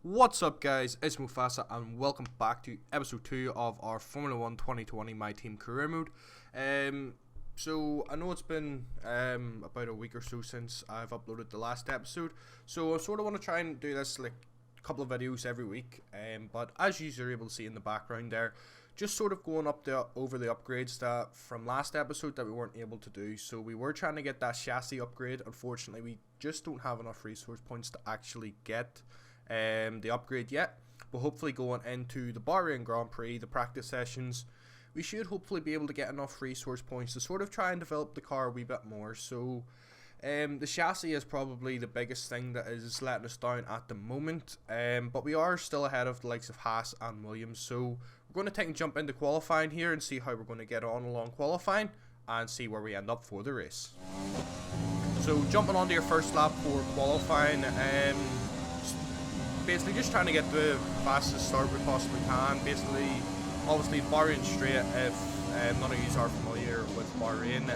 What's up, guys? It's Mufasa and welcome back to episode 2 of our Formula 1 2020 My Team Career Mode. So I know it's been about a week or so since I've uploaded the last episode, so I sort of want to try and do this like a couple of videos every week, but as you're able to see in the background there, just sort of going over the upgrades that from last episode that we weren't able to do. So we were trying to get that chassis upgrade. Unfortunately, we just don't have enough resource points to actually get the upgrade yet, but hopefully going into the Bahrain Grand Prix, the practice sessions, we should hopefully be able to get enough resource points to sort of try and develop the car a wee bit more. So the chassis is probably the biggest thing that is letting us down at the moment, but we are still ahead of the likes of Haas and Williams. So we're going to take and jump into qualifying here and see how we're going to get on along qualifying and see where we end up for the race. So jumping onto your first lap for qualifying, basically just trying to get the fastest start we possibly can. Basically, obviously Bahrain straight, if none of you are familiar with Bahrain.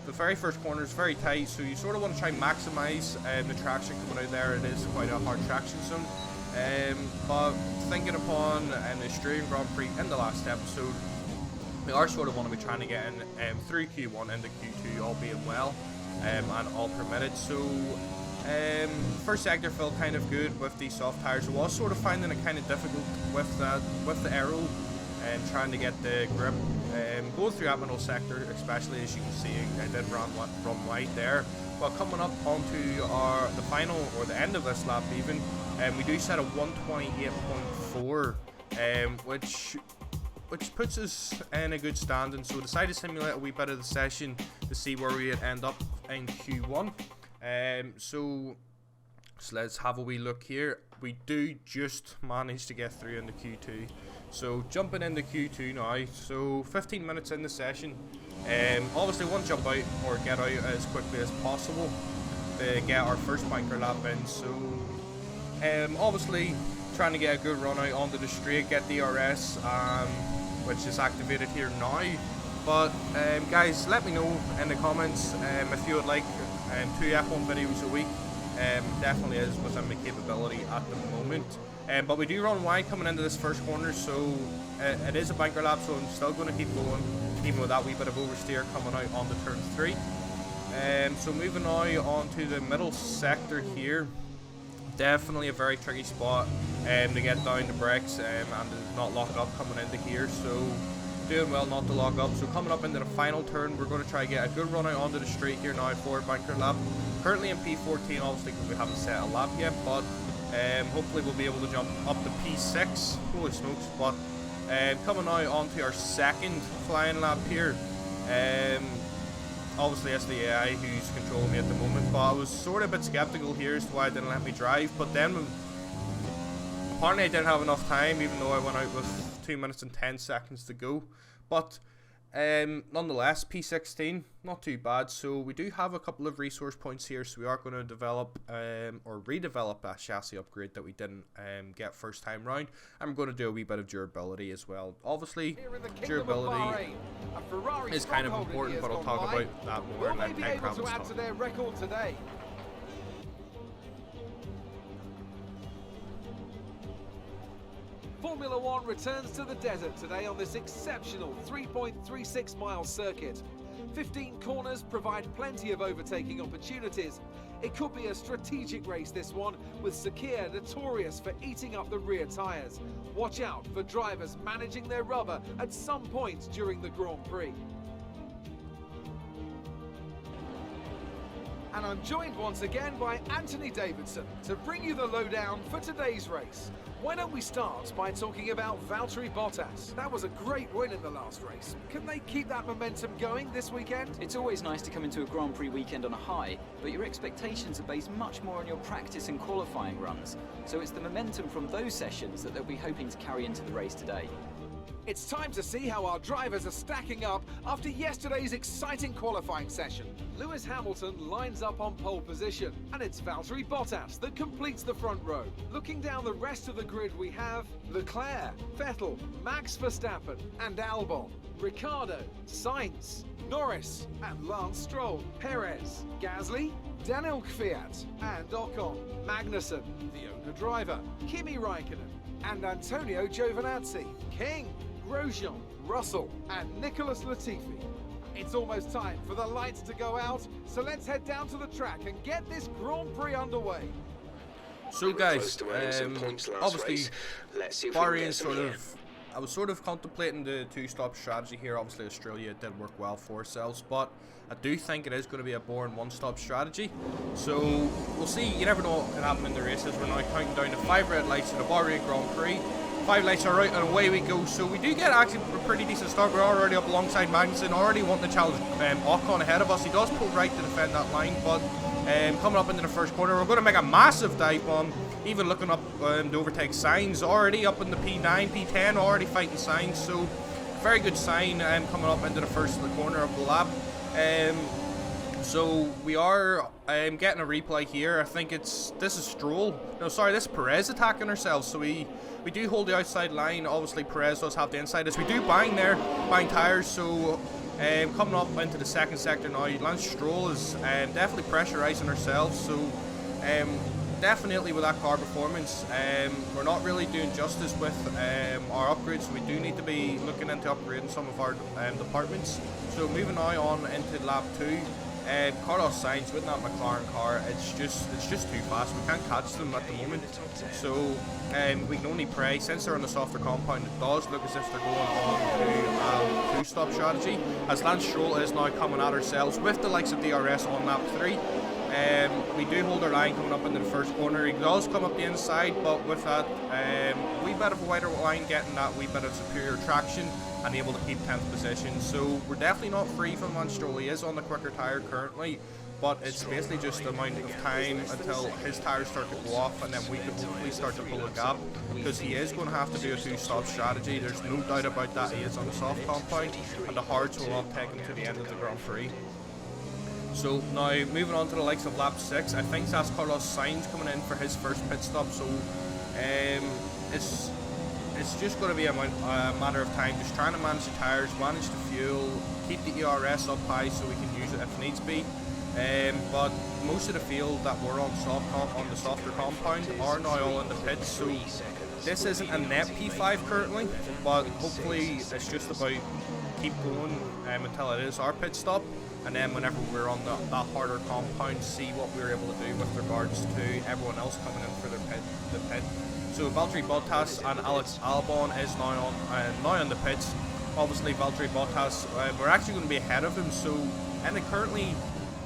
The very first corner is very tight, so you sort of want to try and maximise the traction coming out there. It is quite a hard traction zone. But thinking upon the Australian Grand Prix in the last episode, we are sort of want to be trying to get in through Q1 into Q2, all being well and all permitted. So first sector felt kind of good with these soft tires. I was sort of finding it kind of difficult with the aero and trying to get the grip. Going through that middle sector, especially, as you can see, I did run wide there. But coming up onto the final or the end of this lap even, we do set a 128.4, which puts us in a good standing. So I decided to simulate a wee bit of the session to see where we would end up in Q1. So let's have a wee look here. We do just manage to get through into Q2. So jumping into Q2 now, so 15 minutes in the session. Obviously want to jump out or get out as quickly as possible to get our first banker lap in. So obviously trying to get a good run out onto the straight, get DRS, which is activated here now. But guys, let me know in the comments if you would like 2 F1 videos a week. Definitely is within my capability at the moment. But we do run wide coming into this first corner, so it is a banker lap, so I'm still going to keep going, even with that wee bit of oversteer coming out onto turn 3. So moving now onto the middle sector here. Definitely a very tricky spot to get down the brakes and to not lock it up coming into here. So doing well not to lock up. So coming up into the final turn, we're going to try to get a good run out onto the straight here now for a banker lap. Currently in P14, obviously, because we haven't set a lap yet, but hopefully we'll be able to jump up to P6. Holy smokes. But coming now onto our second flying lap here. Obviously it's the AI who's controlling me at the moment, but I was sort of a bit skeptical here as to why it didn't let me drive. But then apparently I didn't have enough time, even though I went out with 2 minutes and 10 seconds to go. But nonetheless, P16, not too bad. So we do have a couple of resource points here, so we are going to develop or redevelop that chassis upgrade that we didn't get first time round. And we're going to do a wee bit of durability as well. Obviously, durability is kind of important, but I'll talk about that more in that time today. Formula One returns to the desert today on this exceptional 3.36 mile circuit. 15 corners provide plenty of overtaking opportunities. It could be a strategic race, this one, with Sakhir notorious for eating up the rear tyres. Watch out for drivers managing their rubber at some point during the Grand Prix. And I'm joined once again by Anthony Davidson to bring you the lowdown for today's race. Why don't we start by talking about Valtteri Bottas? That was a great win in the last race. Can they keep that momentum going this weekend? It's always nice to come into a Grand Prix weekend on a high, but your expectations are based much more on your practice and qualifying runs. So it's the momentum from those sessions that they'll be hoping to carry into the race today. It's time to see how our drivers are stacking up after yesterday's exciting qualifying session. Lewis Hamilton lines up on pole position, and it's Valtteri Bottas that completes the front row. Looking down the rest of the grid, we have Leclerc, Vettel, Max Verstappen and Albon, Ricciardo, Sainz, Norris and Lance Stroll, Perez, Gasly, Daniel Kvyat and Ocon, Magnussen, the owner-driver, Kimi Raikkonen, and Antonio Giovinazzi, King, Grosjean, Russell, and Nicholas Latifi. It's almost time for the lights to go out, so let's head down to the track and get this Grand Prix underway. So guys, obviously Bahrain I was sort of contemplating the two-stop strategy here. Obviously Australia did work well for ourselves, but I do think it is going to be a boring one-stop strategy. So we'll see. You never know what can happen in the races. We're now counting down to 5 red lights in the Bahrain Grand Prix. 5 lights are out and away we go. So we do get actually a pretty decent start. We're already up alongside Magnussen, already wanting to challenge Ocon ahead of us. He does pull right to defend that line, but coming up into the first corner, we're going to make a massive dive bomb. Even looking up the overtake signs, already up in the P9, P10, already fighting signs. So very good sign coming up into the first corner of the lap. So we are getting a replay here. I think this is Stroll. No, sorry, this is Perez attacking ourselves. So we do hold the outside line. Obviously Perez does have the inside as we do buying tires. So coming up into the second sector now, Lance Stroll is definitely pressurising ourselves. So definitely with that car performance, we're not really doing justice with our upgrades. So we do need to be looking into upgrading some of our departments. So moving now on into lap 2. Carlos Sainz with that McLaren car, it's just too fast. We can't catch them at the moment. So we can only pray, since they're on the softer compound, it does look as if they're going on to a two-stop strategy, as Lance Stroll is now coming at ourselves with the likes of DRS on lap 3. We do hold our line coming up into the first corner. He does come up the inside, but with that wee bit of a wider line, getting that wee bit of superior traction and able to keep 10th position. So we're definitely not free from Lance Stroll. He is on the quicker tyre currently, but it's basically just the amount of time until his tyres start to go off, and then we can hopefully start to pull a gap, because he is going to have to do a two-stop strategy. There's no doubt about that. He is on the soft compound, and the hards will not take him to the end of the Grand Prix. So now moving on to the likes of lap 6, I think that's Carlos Sainz coming in for his first pit stop. So it's just going to be a matter of time, just trying to manage the tyres, manage the fuel, keep the ERS up high so we can use it if needs be. But most of the field that we're on the softer compound are now all in the pits. So this isn't a net P5 currently, but hopefully it's just about keep going until it is our pit stop. And then whenever we're on that harder compound, see what we're able to do with regards to everyone else coming in for the pit. So Valtteri Bottas and Alex Albon is now on the pits. Obviously Valtteri Bottas, we're actually going to be ahead of him. So and currently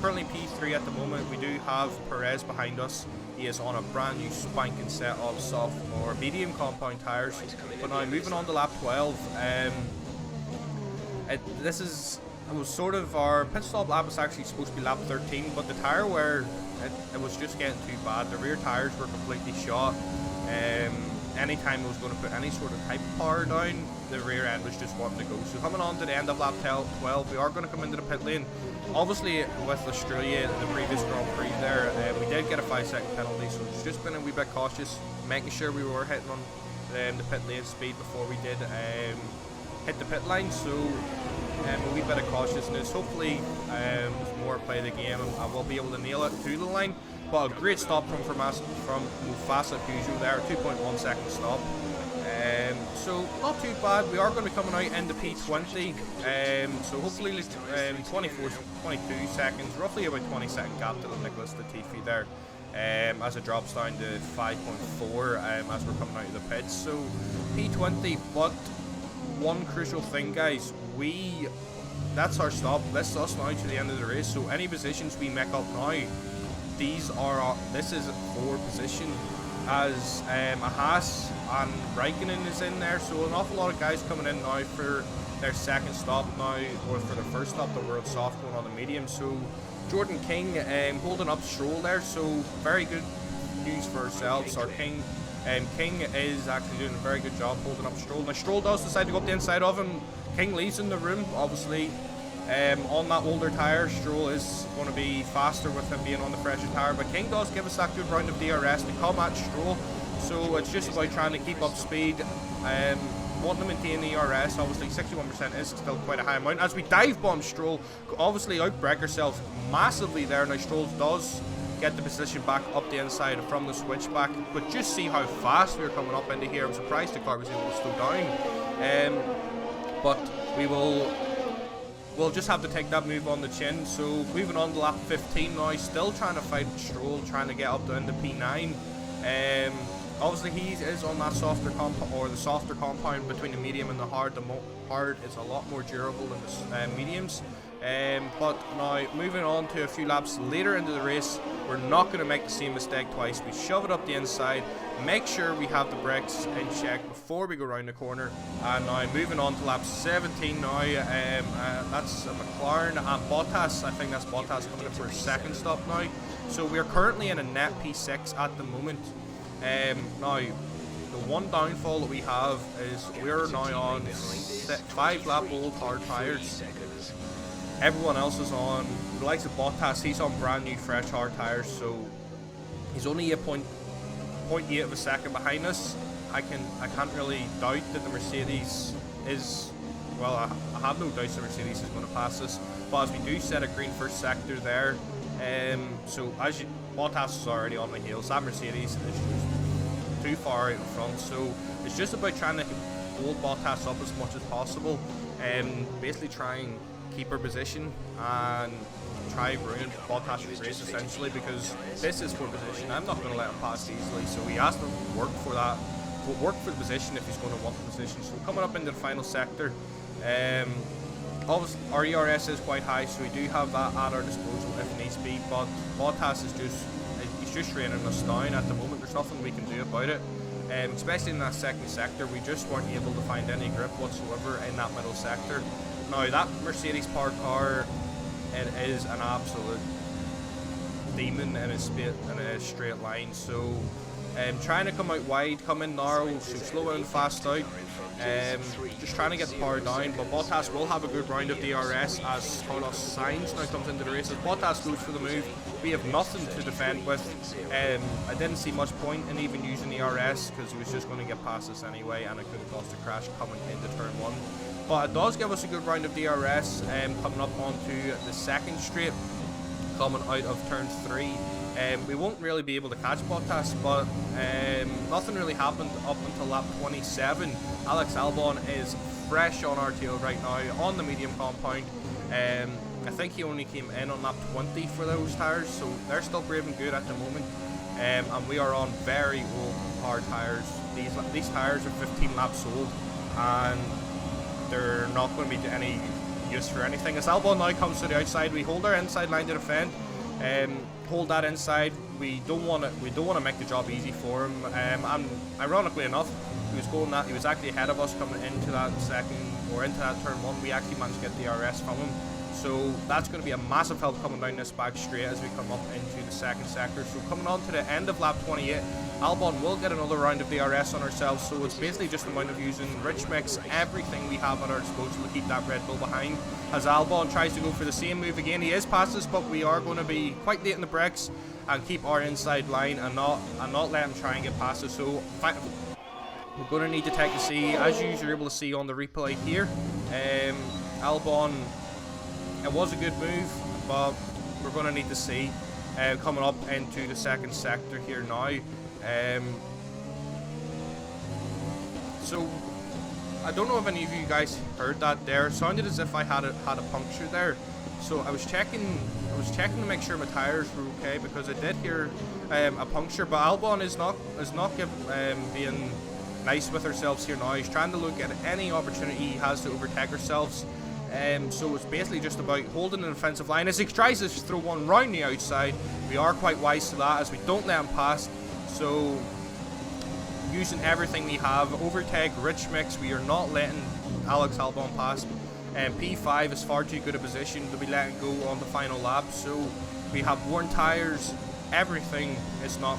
P3 at the moment. We do have Perez behind us. He is on a brand new spanking set of soft or medium compound tyres. But now moving on to lap 12, it was sort of our pit stop lap was actually supposed to be lap 13, but the tyre wear, it was just getting too bad. The rear tyres were completely shot. Anytime I was going to put any sort of type of power down, the rear end was just wanting to go. So coming on to the end of lap 12, we are going to come into the pit lane. Obviously with Australia in the previous Grand Prix there, we did get a 5-second penalty, so it's just been a wee bit cautious, making sure we were hitting on the pit lane speed before we did hit the pit line. So a wee bit of cautiousness. Hopefully with more play of the game, I will be able to nail it to the line. But a great stop from Mufasa Peugeot there, 2.1 second stop. So not too bad. We are going to be coming out in the P20. So hopefully 22 seconds, roughly about 20-second gap to Nicholas Latifi there. As it drops down to 5.4 as we're coming out of the pits. So P20, but one crucial thing, guys, that's our stop. That's us now to the end of the race. So any positions we make up now, this is for position, as a Haas and Raikkonen is in there. So an awful lot of guys coming in now for their second stop now, or for their first stop that we're on soft going on the medium. So Jordan King holding up Stroll there. So very good news for ourselves. Our King is actually doing a very good job holding up Stroll. Now Stroll does decide to go up the inside of him. King leaves in the room, obviously. On that older tyre, Stroll is going to be faster with him being on the fresher tyre, but King does give us that good round of DRS to come at Stroll. So it's just about trying to keep up speed, wanting to maintain the ERS. Obviously 61% is still quite a high amount as we dive bomb Stroll, obviously outbrake ourselves massively there. Now Stroll does get the position back up the inside from the switchback. But just see how fast we were coming up into here. I'm surprised the car was able to slow down. But we'll just have to take that move on the chin. So moving on to lap 15 now, still trying to fight Stroll, trying to get up to into P9. Obviously he is on that softer compound between the medium and the hard. The hard is a lot more durable than the mediums. But now moving on to a few laps later into the race, we're not going to make the same mistake twice. We shove it up the inside, make sure we have the brakes in check before we go around the corner. And now moving on to lap 17 now, that's a McLaren and Bottas. I think that's Bottas coming in for a second stop now. So we're currently in a net P6 at the moment. Now the one downfall that we have is we're now on 5 lap old hard tyres. Everyone else is on, the likes of Bottas, he's on brand new fresh hard tyres, so he's only a 0.8 of a second behind us. I can't really doubt that the Mercedes is, well, I have no doubts the Mercedes is going to pass us, but as we do set a green first sector there, so as Bottas is already on the heels, that Mercedes is just too far out in front, so it's just about trying to hold Bottas up as much as possible, and basically try and keep our position and try ruin Bottas' race essentially, because this is for position. I'm not going to let him pass easily, so he has to work for that, work for the position if he's going to want the position. So coming up into the final sector, obviously our ERS is quite high, so we do have that at our disposal if needs be, but Bottas is just raining us down at the moment. There's nothing we can do about it, especially in that second sector. We just weren't able to find any grip whatsoever in that middle sector. Now that Mercedes powered car, it is an absolute demon in a straight line. So trying to come out wide, come in narrow, so slow and fast out. Just trying to get the power down, but Bottas will have a good round of DRS as Carlos Sainz now comes into the race. As Bottas goes for the move, we have nothing to defend with. I didn't see much point in even using the RS because he was just going to get past us anyway, and it could have caused a crash coming into turn 1. But it does give us a good round of DRS coming up onto the second straight, coming out of turn 3. We won't really be able to catch Bottas, but nothing really happened up until lap 27. Alex Albon is fresh on our tail right now on the medium compound. I think he only came in on lap 20 for those tyres, so they're still brave and good at the moment. And we are on very old hard tyres. These tyres are 15 laps old, and they're not going to be any use for anything. As Albon now comes to the outside, we hold our inside line to defend. Hold that inside. We don't want to make the job easy for him. And ironically enough, he was actually ahead of us coming into that into that turn 1. We actually managed to get the RS from him. So that's going to be a massive help coming down this back straight as we come up into the second sector. So coming on to the end of lap 28, Albon will get another round of DRS on ourselves. So it's basically just a matter of using rich mix, everything we have at our disposal to keep that Red Bull behind. As Albon tries to go for the same move again, he is past us, but we are going to be quite late in the brakes and keep our inside line and not let him try and get past us. So we're going to need to take the C, as you're able to see on the replay here. Albon, it was a good move, but we're going to need to see coming up into the second sector here now. So I don't know if any of you guys heard that there. It sounded as if I had a puncture there. So I was checking to make sure my tires were okay, because I did hear a puncture. But Albon is not being nice with ourselves here now. He's trying to look at any opportunity he has to overtake ourselves. So it's basically just about holding the defensive line. As he tries to throw one round the outside, we are quite wise to that as we don't let him pass. So using everything we have, overtake, rich mix, we are not letting Alex Albon pass. P5 is far too good a position to be letting go on the final lap. So we have worn tires. Everything is not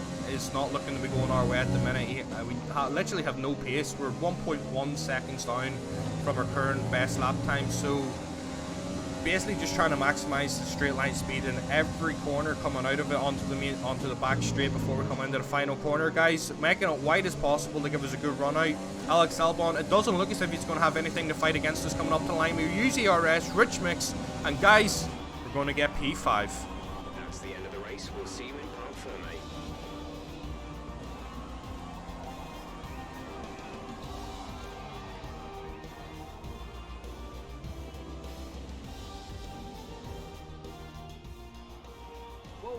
looking to be going our way at the minute. We literally have no pace. We're 1.1 seconds down from our current best lap time. So basically just trying to maximize the straight line speed in every corner coming out of it onto the back straight before we come into the final corner, guys. Making it wide as possible to give us a good run out. Alex Albon, it doesn't look as if he's going to have anything to fight against us coming up the line. We use ERS, rich mix, and guys, we're going to get P5. That's the end of the race. We'll see you in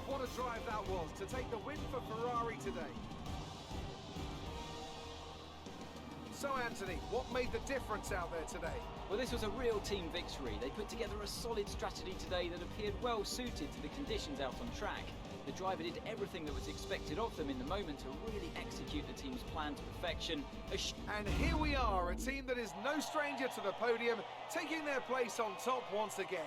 Well, what a drive that was to take the win for Ferrari today. So Anthony, what made the difference out there today? Well, this was a real team victory. They put together a solid strategy today that appeared well suited to the conditions out on track. The driver did everything that was expected of them in the moment to really execute the team's plan to perfection. And here we are, a team that is no stranger to the podium, taking their place on top once again.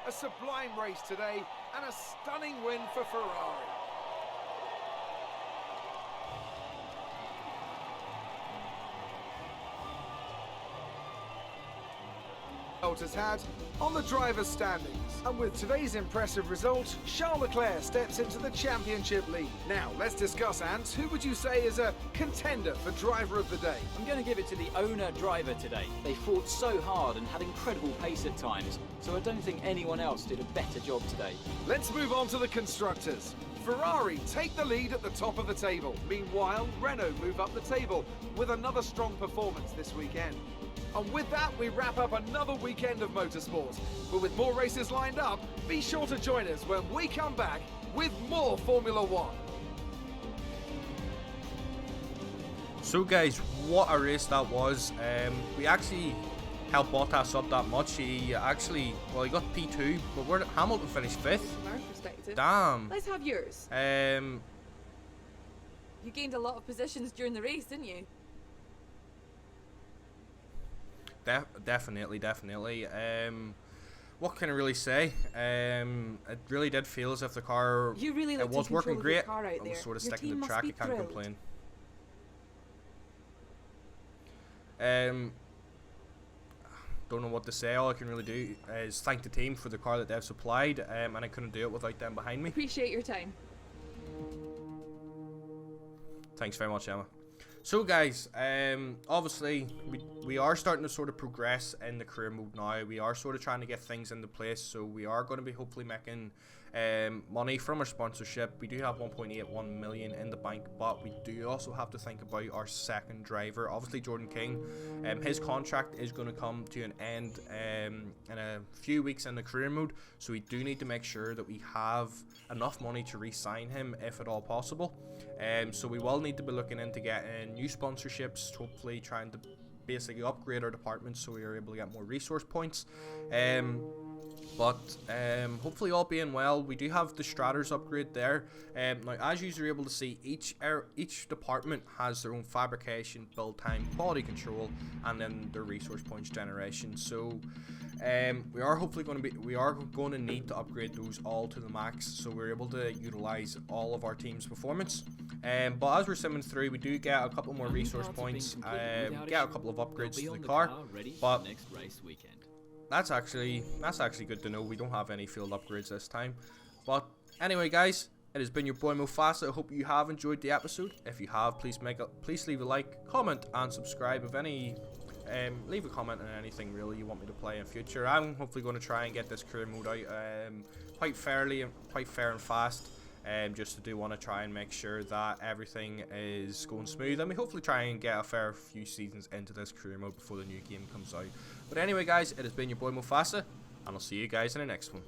A sublime race today and a stunning win for Ferrari. Has had on the driver's standings. And with today's impressive result, Charles Leclerc steps into the championship lead. Now, let's discuss, Ant. Who would you say is a contender for driver of the day? I'm going to give it to the owner-driver today. They fought so hard and had incredible pace at times, so I don't think anyone else did a better job today. Let's move on to the constructors. Ferrari take the lead at the top of the table. Meanwhile, Renault move up the table with another strong performance this weekend. And with that, we wrap up another weekend of motorsport. But with more races lined up, be sure to join us when we come back with more Formula One. So guys, what a race that was. We actually helped Bottas up that much. He actually, well, he got P2, but Hamilton finished 5th. From our perspective. Damn. Let's have yours. You gained a lot of positions during the race, didn't you? Definitely. What can I really say? It really did feel as if the car, You really it was working great. I was sort of sticking to the track, I can't complain. Don't know what to say. All I can really do is thank the team for the car that they've supplied, and I couldn't do it without them behind me. Appreciate your time. Thanks very much, Emma. So guys, obviously we are starting to sort of progress in the career mode now. We are sort of trying to get things into place, so we are going to be hopefully making money from our sponsorship. We do have 1.81 million in the bank, but we do also have to think about our second driver, obviously Jordan King. His contract is going to come to an end in a few weeks in the career mode, so we do need to make sure that we have enough money to re-sign him if at all possible. So we will need to be looking into getting new sponsorships, hopefully trying to basically upgrade our department so we are able to get more resource points. But hopefully all being well, we do have the Stratters upgrade there. Now, as you are able to see, each department has their own fabrication, build time, quality control, and then their resource points generation. So we are going to need to upgrade those all to the max, so we're able to utilize all of our team's performance. But as we're simming through, we do get a couple more resource points, get a couple of upgrades to the car. But next race weekend. that's actually good to know. We don't have any field upgrades this time. But anyway, guys, it has been your boy Mufasa. I hope you have enjoyed the episode. If you have, please leave a like, comment, and subscribe. If any, leave a comment on anything really you want me to play in future. I'm hopefully going to try and get this career mode out quite fair and fast. Just to want to try and make sure that everything is going smooth, and we hopefully try and get a fair few seasons into this career mode before the new game comes out. But anyway, guys, it has been your boy Mufasa, and I'll see you guys in the next one.